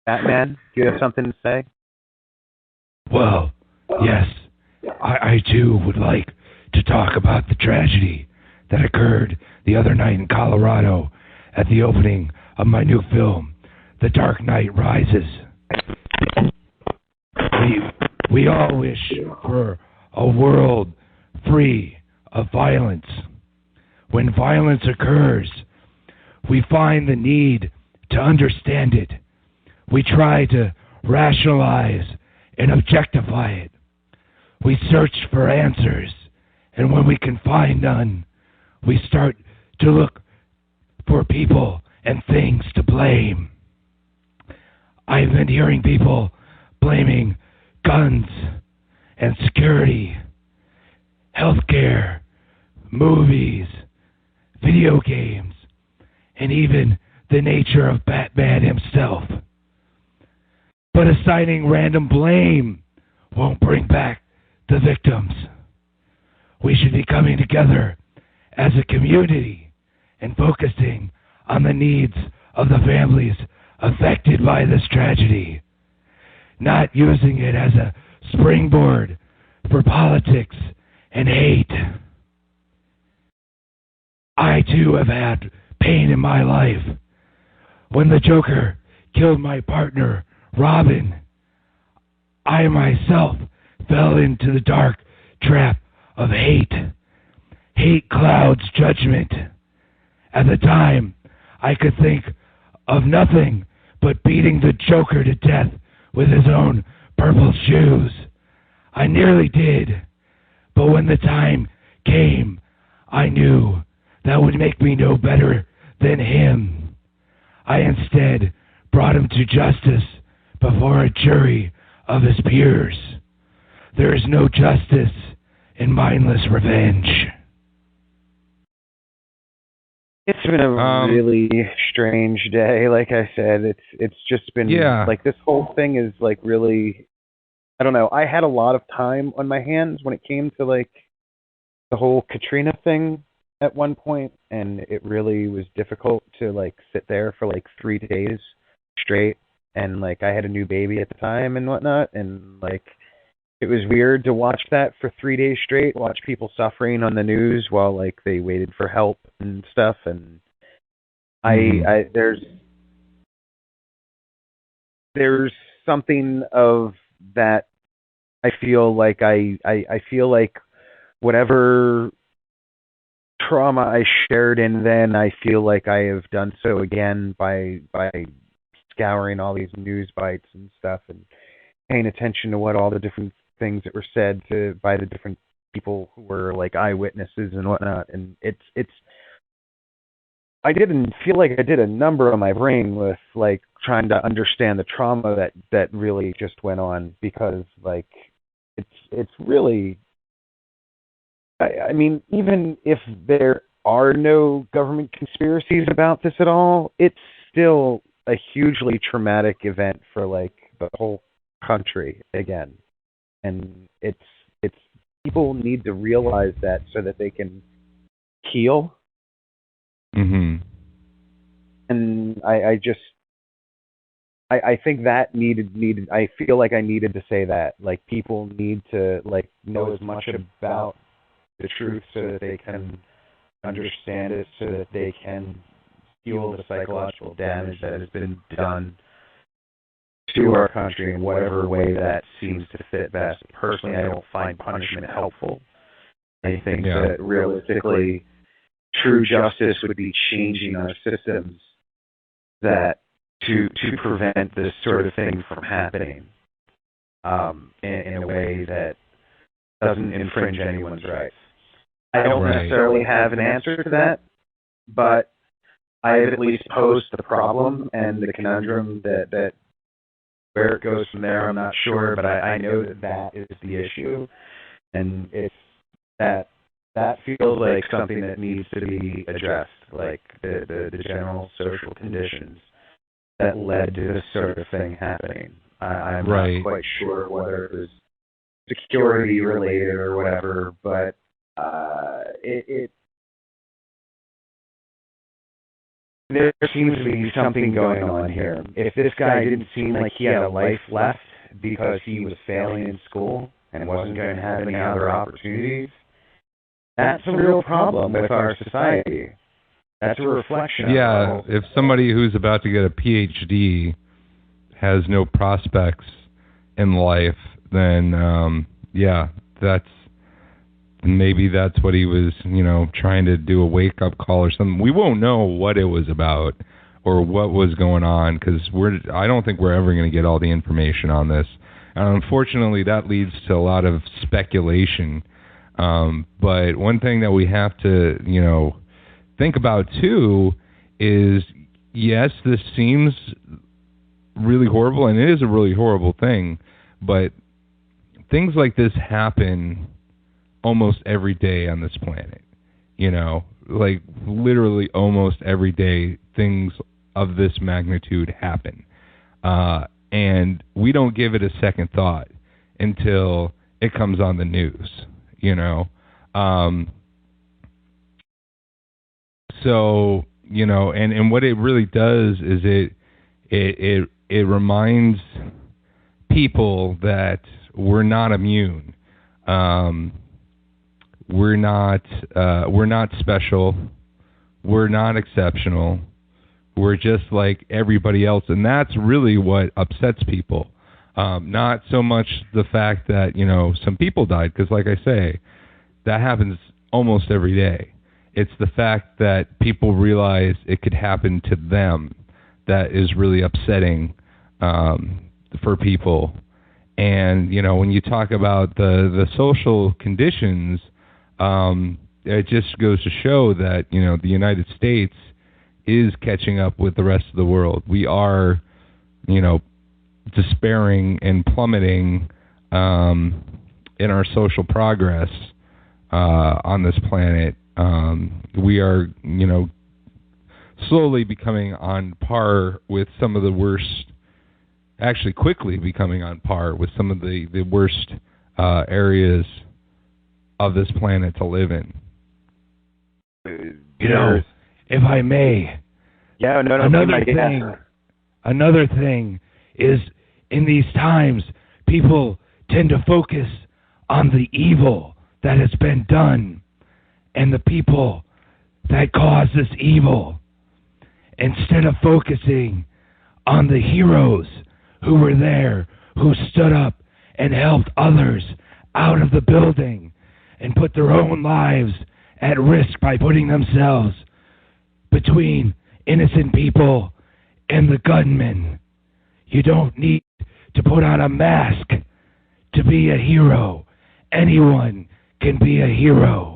Batman, do you have something to say? Well, yes, I too would like to talk about the tragedy that occurred the other night in Colorado at the opening of my new film, The Dark Knight Rises. We all wish for a world free of violence. When violence occurs, we find the need to understand it. We try to rationalize and objectify it. We search for answers, and when we can find none, we start to look for people and things to blame. I've been hearing people blaming guns and security, healthcare, movies, video games, and even the nature of Batman himself. But assigning random blame won't bring back the victims. We should be coming together as a community and focusing on the needs of the families affected by this tragedy, not using it as a springboard for politics and hate. I too have had pain in my life. When the Joker killed my partner, Robin, I myself fell into the dark trap of hate. Hate clouds judgment. At the time, I could think of nothing but beating the Joker to death with his own purple shoes. I nearly did, but when the time came, I knew that would make me no better than him. I instead brought him to justice before a jury of his peers. There is no justice in mindless revenge. It's been a really strange day. Like I said, it's just been like this whole thing is like really, I don't know. I had a lot of time on my hands when it came to like the whole Katrina thing at one point, and it really was difficult to like sit there for like 3 days straight, and like I had a new baby at the time and whatnot, and like it was weird to watch that for 3 days straight, watch people suffering on the news while like they waited for help and stuff. And there's something of that. I feel like I feel like whatever trauma I shared in then, I feel like I have done so again by scouring all these news bites and stuff and paying attention to what all the different things that were said by the different people who were like eyewitnesses and whatnot. And I didn't feel like I did a number on my brain with like trying to understand the trauma that really just went on, because like it's really, I mean, even if there are no government conspiracies about this at all, it's still a hugely traumatic event for like the whole country again. And it's people need to realize that so that they can heal. Mm-hmm. And I think that needed I feel like I needed to say that. Like people need to like know as much about the truth so that they can understand it, so that they can heal the psychological damage that has been done to our country in whatever way that seems to fit best. Personally, I don't find punishment helpful. I think that realistically, true justice would be changing our systems that to prevent this sort of thing from happening in a way that doesn't infringe anyone's rights. I don't necessarily have an answer to that, but I have at least posed the problem and the conundrum that where it goes from there, I'm not sure, but I know that is the issue, and it's that feels like something that needs to be addressed, like the general social conditions that led to this sort of thing happening. I'm not quite sure whether it was security related or whatever, but there seems to be something going on here. If this guy didn't seem like he had a life left because he was failing in school and wasn't going to have any other opportunities, that's a real problem with our society. That's a reflection of our whole if somebody who's about to get a PhD has no prospects in life, then maybe that's what he was, trying to do, a wake-up call or something. We won't know what it was about or what was going on, because I don't think we're ever going to get all the information on this. And unfortunately, that leads to a lot of speculation. But one thing that we have to, think about too is, yes, this seems really horrible, and it is a really horrible thing, but things like this happen almost every day on this planet. Like literally almost every day things of this magnitude happen. And we don't give it a second thought until it comes on the news, So, and what it really does is it reminds people that we're not immune. We're not special. We're not exceptional. We're just like everybody else, and that's really what upsets people. Not so much the fact that some people died, because like I say, that happens almost every day. It's the fact that people realize it could happen to them that is really upsetting for people. And when you talk about the social conditions, it just goes to show that the United States is catching up with the rest of the world. We are despairing and plummeting in our social progress on this planet. We are slowly becoming on par with some of the worst, actually quickly becoming on par with some of the worst areas of this planet to live in. If I may, another thing is, in these times, people tend to focus on the evil that has been done and the people that cause this evil, instead of focusing on the heroes who were there, who stood up and helped others out of the building and put their own lives at risk by putting themselves between innocent people and the gunmen. You don't need to put on a mask to be a hero. Anyone can be a hero.